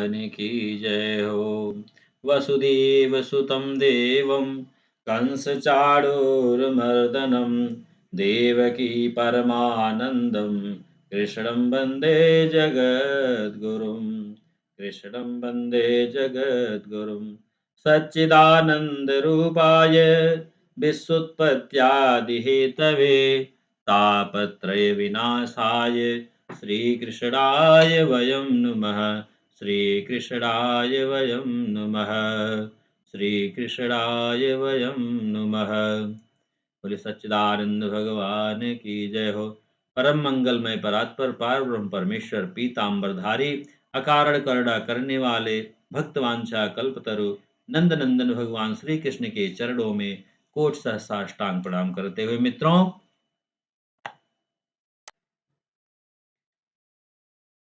भगवान की जय हो। वसुदेव सुतं देवं कंस चाणूरमर्दनं देवकी परमानन्दं कृष्णं वन्दे जगद्गुरुं। कृष्णं वन्दे जगद्गुरुं। सच्चिदानन्दरूपाय विश्वोत्पत्त्यादिहेतवे तापत्रयविनाशाय श्रीकृष्णाय वयं नुमः। श्रीकृष्णाय वयं नुमः। श्रीकृष्णाय वयं नुमः। बोले सच्चिदानंद भगवान की जय हो। परम मंगलमय परात्पर पार ब्रह्म परमेश्वर पीताम्बरधारी अकारण करड़ा करने वाले भक्तवांछा कल्पतरु नंद नंदन भगवान श्री कृष्ण के चरणों में कोट सहस्राष्टांग प्रणाम करते हुए मित्रों,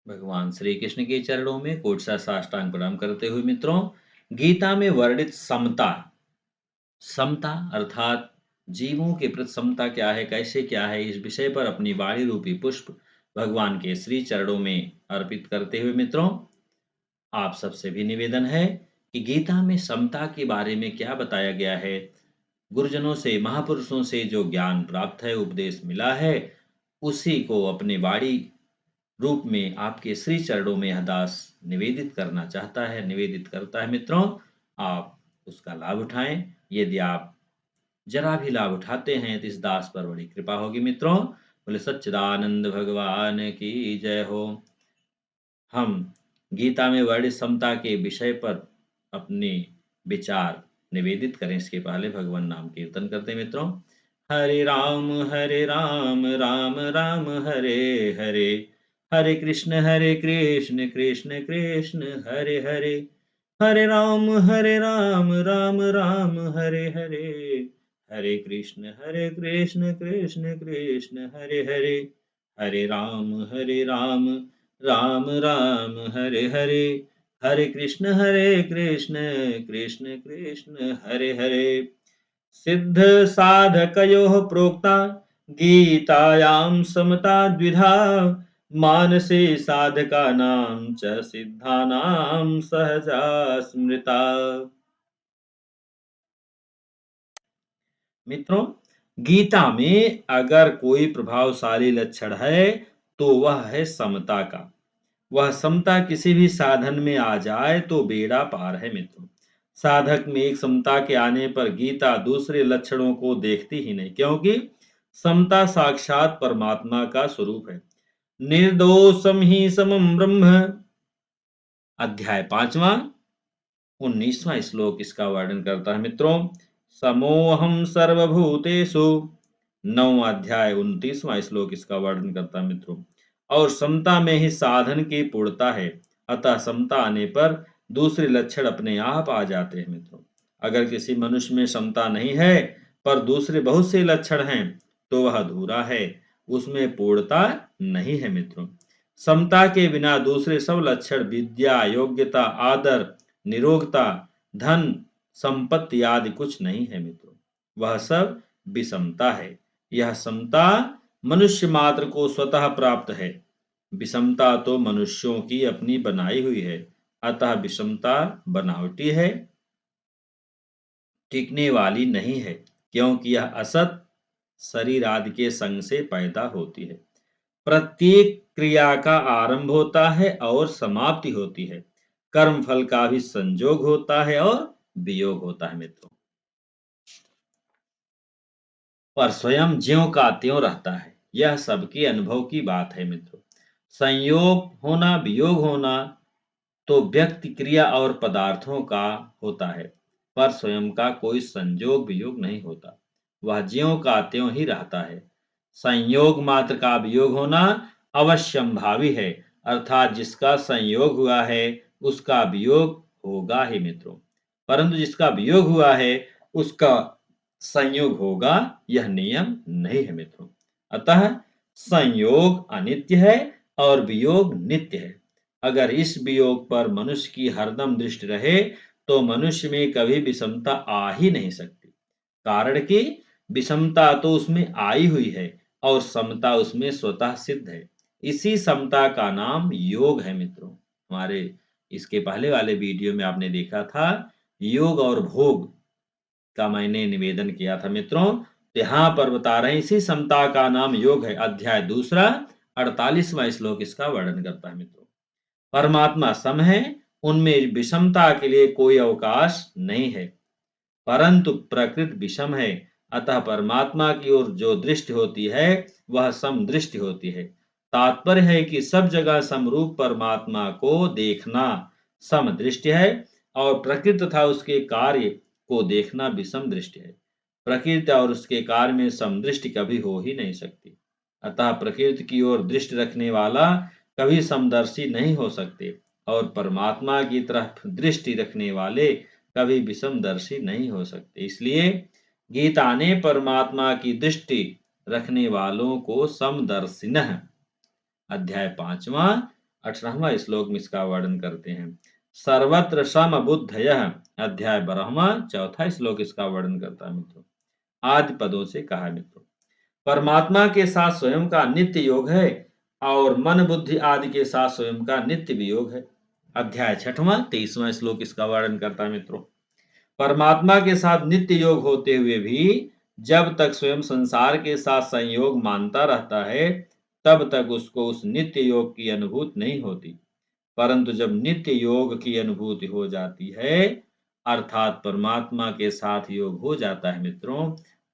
भगवान श्री कृष्ण के चरणों में कोट सहस्राष्टांग प्रणाम करते हुए मित्रों, गीता में वर्णित समता, समता अर्थात जीवों के प्रति समता क्या है, कैसे क्या है, इस विषय पर अपनी वाणी रूपी पुष्प भगवान के श्री चरणों में अर्पित करते हुए मित्रों, आप सबसे भी निवेदन है कि गीता में समता के बारे में क्या बताया गया है। गुरुजनों से, महापुरुषों से जो ज्ञान प्राप्त है, उपदेश मिला है, उसी को अपने वाणी रूप में आपके श्री चरणों में यह दास निवेदित करना चाहता है, निवेदित करता है मित्रों। आप उसका लाभ उठाएं। यदि आप जरा भी लाभ उठाते हैं तो इस दास पर बड़ी कृपा होगी मित्रों। बोले सच्चिदानंद भगवान की जय हो। हम गीता में वर्णित समता के विषय पर अपने विचार निवेदित करें, इसके पहले भगवान नाम कीर्तन करते हैं मित्रों। हरे राम राम राम हरे हरे, हरे कृष्ण कृष्ण कृष्ण हरे हरे, हरे राम राम राम हरे हरे, हरे कृष्ण कृष्ण कृष्ण हरे हरे, हरे राम राम राम हरे हरे, हरे कृष्ण कृष्ण कृष्ण हरे हरे। सिद्ध साधकयोः प्रोक्ता गीतायां समता द्विधा, मानसे साधकानां च सिद्धानां सहजा स्मृता। मित्रों, गीता में अगर कोई प्रभावशाली लक्षण है तो वह है समता का। वह समता किसी भी साधन में आ जाए तो बेड़ा पार है मित्रों। साधक में एक समता के आने पर गीता दूसरे लक्षणों को देखती ही नहीं, क्योंकि समता साक्षात परमात्मा का स्वरूप है। निर्दोषम ही समम ब्रह्म, अध्याय 5वां 19वां श्लोक इसका वर्णन करता है मित्रों। समोहम सर्वभूतेषु, 9वां अध्याय 29वां श्लोक इसका वर्णन करता है मित्रों। और समता में ही साधन की पूर्णता है, अतः समता आने पर दूसरे लक्षण अपने आप आ जाते हैं मित्रों। अगर किसी मनुष्य में समता नहीं है पर दूसरे बहुत से लक्षण हैं तो वह अधूरा है, उसमें पूर्णता नहीं है मित्रों। समता के बिना दूसरे सब लक्षण, विद्या, योग्यता, आदर, निरोगता, धन, संपत्ति आदि कुछ नहीं है मित्रों। वह सब विषमता है। यह समता मनुष्य मात्र को स्वतः प्राप्त है। विषमता तो मनुष्यों की अपनी बनाई हुई है, अतः विषमता बनावटी है, टिकने वाली नहीं है, क्योंकि यह असत शरीर आदि के संग से पैदा होती है। प्रत्येक क्रिया का आरंभ होता है और समाप्ति होती है। कर्म फल का भी संजोग होता है और वियोग होता है मित्रों, पर स्वयं ज्यों का त्यों रहता है। यह सबके अनुभव की बात है मित्रों। संयोग होना, वियोग होना तो व्यक्ति, क्रिया और पदार्थों का होता है, पर स्वयं का कोई संयोग वियोग नहीं होता। वह ज्यों का त्यों ही रहता है। संयोग मात्र का वियोग होना अवश्यंभावी है, अर्थात जिसका संयोग हुआ है उसका वियोग होगा ही मित्रों, परंतु जिसका वियोग हुआ है उसका संयोग होगा, यह नियम नहीं है मित्रों। अतः संयोग अनित्य है और वियोग नित्य है। अगर इस वियोग पर मनुष्य की हरदम दृष्टि रहे तो मनुष्य में कभी विषमता आ ही नहीं सकती, कारण कि विषमता तो उसमें आई हुई है और समता उसमें स्वतः सिद्ध है। इसी समता का नाम योग है मित्रों। हमारे इसके पहले वाले वीडियो में आपने देखा था योग और भोग का मैंने निवेदन किया था मित्रों। तो यहाँ पर बता रहे हैं इसी समता का नाम योग है। अध्याय दूसरा 48वां श्लोक इसका वर्णन करता है मित्रों। परमात्मा सम है, उनमें विषमता के लिए कोई अवकाश नहीं है, परंतु प्रकृति विषम है, अतः परमात्मा की ओर जो दृष्टि होती है वह समदृष्टि होती है। तात्पर्य है कि सब जगह समरूप परमात्मा को देखना समदृष्टि है और प्रकृति तथा उसके कार्य को देखना विषम दृष्टि है। प्रकृति और उसके कार्य में समदृष्टि कभी हो ही नहीं सकती। अतः प्रकृति की ओर दृष्टि रखने वाला कभी समदर्शी नहीं हो सकते और परमात्मा की तरफ दृष्टि रखने वाले कभी विषमदर्शी नहीं हो सकते। इसलिए गीता ने परमात्मा की दृष्टि रखने वालों को समदर्शिनः अध्याय 5वां 18वां श्लोक में इसका वर्णन करते हैं। सर्वत्र समबुद्धयः अध्याय 12वां 4था श्लोक इसका वर्णन करता है मित्रों। आदि पदों से कहा है मित्रों। परमात्मा के साथ स्वयं का नित्य योग है और मन बुद्धि आदि के साथ स्वयं का नित्य वियोग है। अध्याय 6वां 23वां श्लोक इसका वर्णन करता है मित्रों। परमात्मा के साथ नित्य योग होते हुए भी जब तक स्वयं संसार के साथ संयोग मानता रहता है तब तक उसको उस नित्य योग की अनुभूति नहीं होती। परंतु जब नित्य योग की अनुभूति हो जाती है अर्थात परमात्मा के साथ योग हो जाता है मित्रों,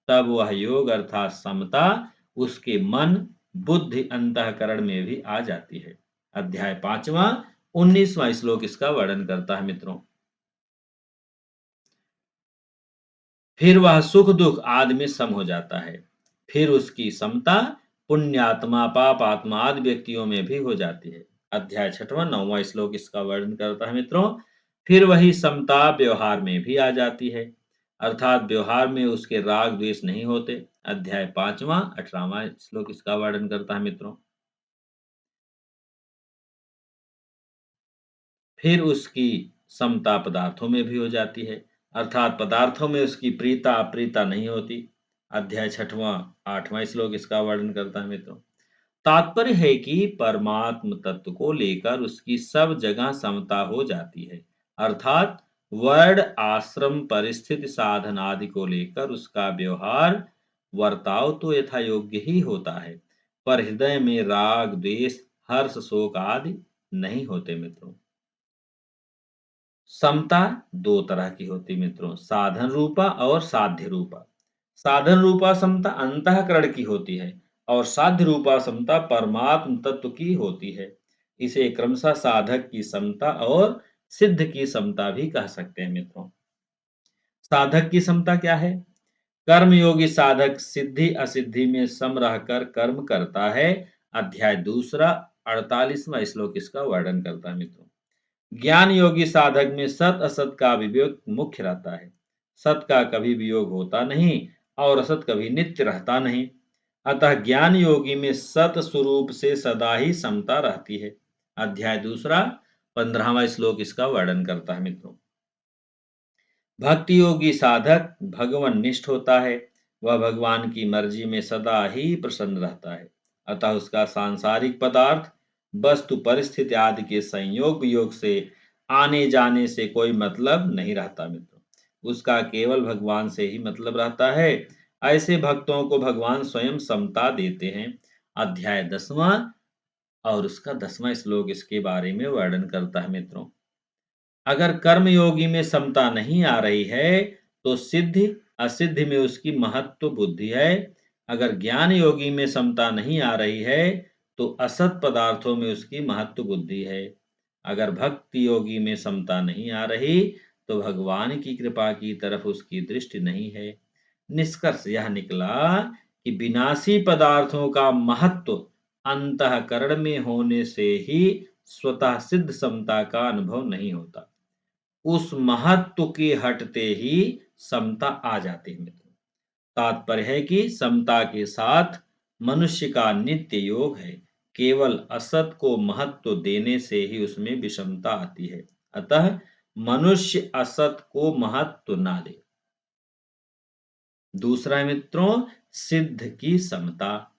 तब वह योग अर्थात समता उसके मन बुद्धि अंतःकरण में भी आ जाती है। अध्याय 5वां 19वां श्लोक इसका वर्णन करता है मित्रों। फिर वह सुख दुख आदि में सम हो जाता है। फिर उसकी समता पुण्यात्मा पापात्मा आदि व्यक्तियों में भी हो जाती है। अध्याय 6वां 9वां श्लोक इसका वर्णन करता है मित्रों। फिर वही समता व्यवहार में भी आ जाती है, अर्थात व्यवहार में उसके राग द्वेष नहीं होते। अध्याय 5वां 18वां श्लोक इसका वर्णन करता है मित्रों। फिर उसकी समता पदार्थों में भी हो जाती है, अर्थात पदार्थों में उसकी प्रीता अप्रीता नहीं होती। अध्याय 6वां 8वां श्लोक इसका वर्णन करता है मित्रों। तात्पर्य है कि परमात्म तत्व को लेकर उसकी सब जगह समता हो जाती है, अर्थात वर्ण आश्रम परिस्थिति साधन आदि को लेकर उसका व्यवहार वर्ताव तो यथा योग्य ही होता है, पर हृदय में राग द्वेष हर्ष शोक आदि नहीं होते मित्रों। समता दो तरह की होती मित्रों, साधन रूपा और साध्य रूपा। साधन रूपा समता अंतःकरण की होती है और साध्य रूपा समता परमात्म तत्व की होती है। इसे क्रमशः साधक की समता और सिद्ध की समता भी कह सकते हैं मित्रों। साधक की समता क्या है? कर्मयोगी साधक सिद्धि असिद्धि में सम रहकर कर्म करता है। अध्याय दूसरा 48वां श्लोक इसका वर्णन करता है मित्रों। ज्ञान योगी साधक में सत असत का विवेक मुख्य रहता है। सत का कभी वियोग होता नहीं और असत कभी नित्य रहता नहीं। अतः ज्ञान योगी में सत स्वरूप से सदा ही समता रहती है। अध्याय दूसरा 15वां श्लोक इसका वर्णन करता है मित्रों। भक्ति योगी साधक भगवान निष्ठ होता है, वह भगवान की मर्जी में सदा ही प्रसन्न रहता है। अतः उसका सांसारिक पदार्थ वस्तु परिस्थिति आदि के संयोग वियोग से आने जाने से कोई मतलब नहीं रहता मित्रों। उसका केवल भगवान से ही मतलब रहता है। ऐसे भक्तों को भगवान स्वयं समता देते हैं। अध्याय 10वां और उसका 10वां श्लोक इसके बारे में वर्णन करता है मित्रों। अगर कर्म योगी में समता नहीं आ रही है तो सिद्धि असिद्धि में उसकी महत्व बुद्धि है। अगर ज्ञान योगी में समता नहीं आ रही है तो असत पदार्थों में उसकी महत्व बुद्धि है। अगर भक्ति योगी में समता नहीं आ रही तो भगवान की कृपा की तरफ उसकी दृष्टि नहीं है। निष्कर्ष यह निकला कि विनाशी पदार्थों का महत्व अंतःकरण में होने से ही स्वतः सिद्ध समता का अनुभव नहीं होता। उस महत्व के हटते ही समता आ जाती है मित्रों। तात्पर्य है कि समता के साथ मनुष्य का नित्य योग है। केवल असत को महत्व देने से ही उसमें विषमता आती है। अतः मनुष्य असत को महत्व ना दे। दूसरा है मित्रों सिद्ध की समता।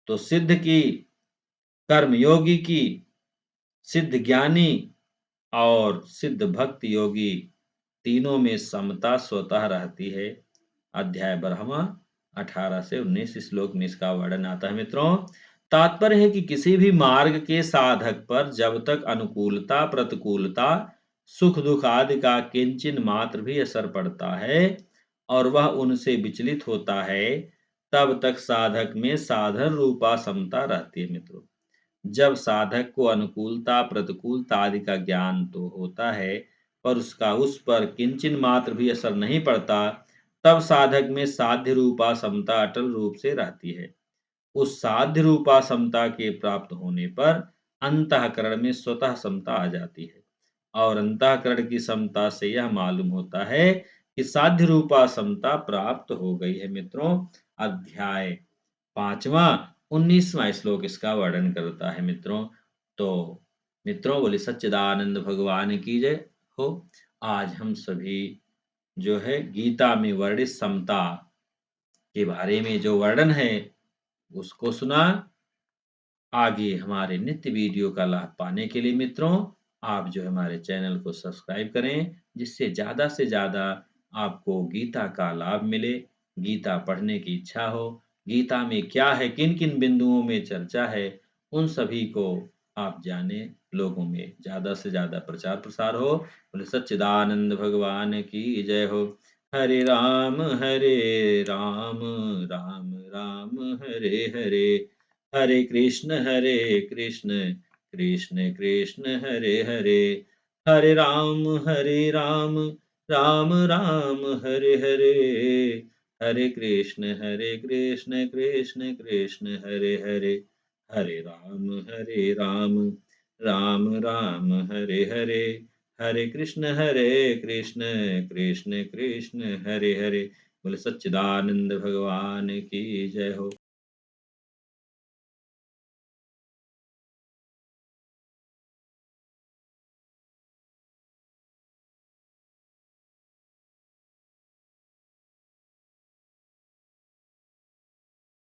तो सिद्ध की कर्मयोगी की सिद्ध ज्ञानी और सिद्ध भक्त योगी तीनों में समता स्वतः रहती है। अध्याय 12 18 से 19 श्लोक में इसका वर्णन आता है मित्रों। तात्पर्य है कि किसी भी मार्ग के साधक पर जब तक अनुकूलता प्रतिकूलता सुख दुख आदि का किंचिन मात्र भी असर पड़ता है और वह उनसे विचलित होता है, तब तक साधक में साधन रूपा समता रहती है मित्रों। जब साधक को अनुकूलता प्रतिकूलता आदि का ज्ञान तो होता है, पर उसका उस पर किंचिन मात्र भी असर नहीं पड़ता, तब साधक में साध्य रूपा समता अटल रूप से रहती है। उस साध्य रूपा समता के प्राप्त होने पर अंतःकरण में स्वतः समता आ जाती है और अंतःकरण की समता से यह मालूम होता है कि साध्य रूपा समता प्राप्त हो गई है मित्रों। अध्याय 5वां 19वां श्लोक इसका वर्णन करता है मित्रों। तो मित्रों बोले सच्चिदानंद भगवान की जय हो। आज हम सभी जो है गीता में वर्णित समता के बारे में जो वर्णन है उसको सुना। आगे हमारे नित्य वीडियो का लाभ पाने के लिए मित्रों आप जो है हमारे चैनल को सब्सक्राइब करें, जिससे ज़्यादा से ज़्यादा आपको गीता का लाभ मिले, गीता पढ़ने की इच्छा हो, गीता में क्या है, किन-किन बिंदुओं में चर्चा है, उन सभी को आप जाने, लोगों में ज़्यादा से ज़्यादा प्रचार प्रसार हो। बोले सच्चिदानंद भगवान की जय हो। हरे राम राम राम राम हरे हरे, हरे कृष्ण कृष्ण कृष्ण हरे हरे, हरे राम राम राम हरे हरे, हरे कृष्ण कृष्ण कृष्ण हरे हरे, हरे राम राम राम हरे हरे, हरे कृष्ण कृष्ण कृष्ण कृष्ण हरे हरे। बोले सच्चिदानंद भगवान की जय हो।